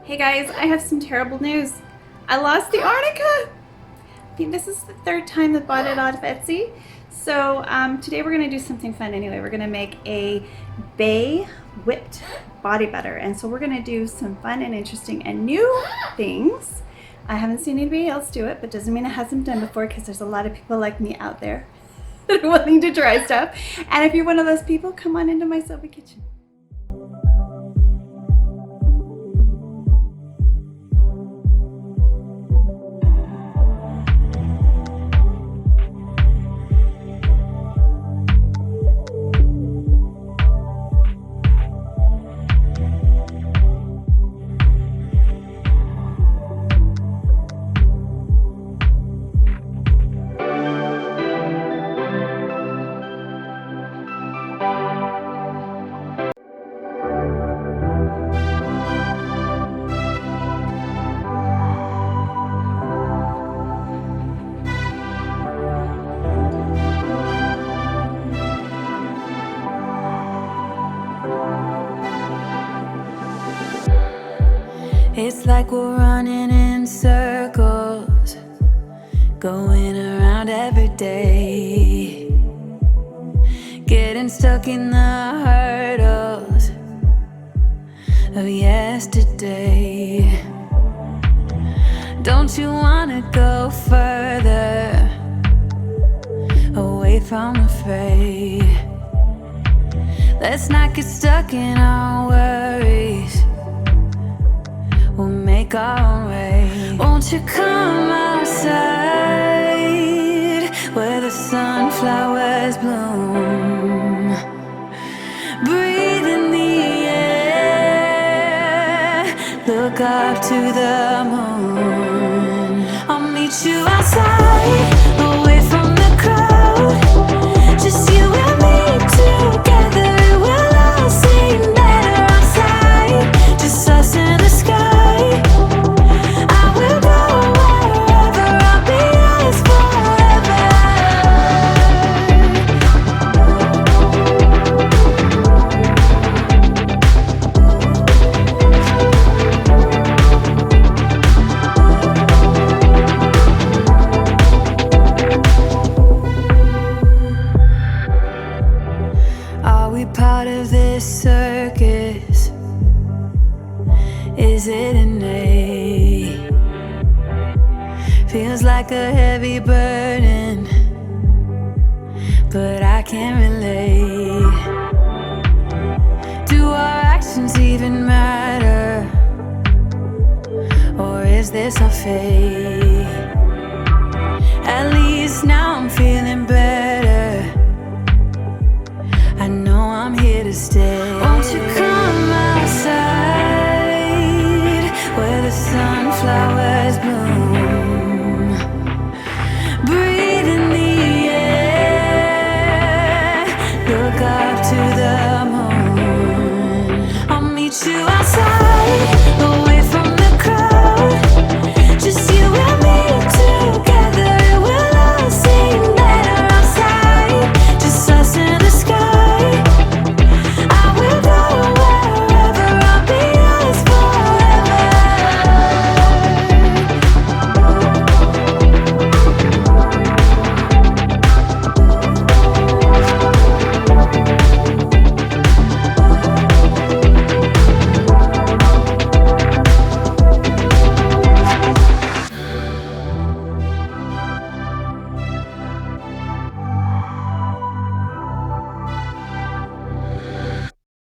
Hey guys, I have some terrible news. I lost the arnica. I think this is the third time I bought it off Etsy. So today we're gonna do something fun anyway. We're gonna make a bay whipped body butter. And so we're gonna do some fun and interesting and new things. I haven't seen anybody else do it, but doesn't mean it hasn't been before because there's a lot of people like me out there that are willing to try stuff. And if you're one of those people, come on into my soapy kitchen. It's like we're running in circles, going around every day, getting stuck in the hurdles of yesterday. Don't you wanna go further, away from the fray? Let's not get stuck in our worries, we'll make our own way. Won't you come outside where the sunflowers bloom? Breathe in the air, look up to the moon. I'll meet you outside, away from the crowd. Just you and me together, it will all seem better outside. Just us in the sky. Part of this circus, is it innate? Feels like a heavy burden, but I can't relate. Do our actions even matter, or is this our fate? At least now I'm feeling better, I know I'm here to stay. Won't you come outside where the sunflowers bloom? Breathe in the air, look up to the moon. I'll meet you outside.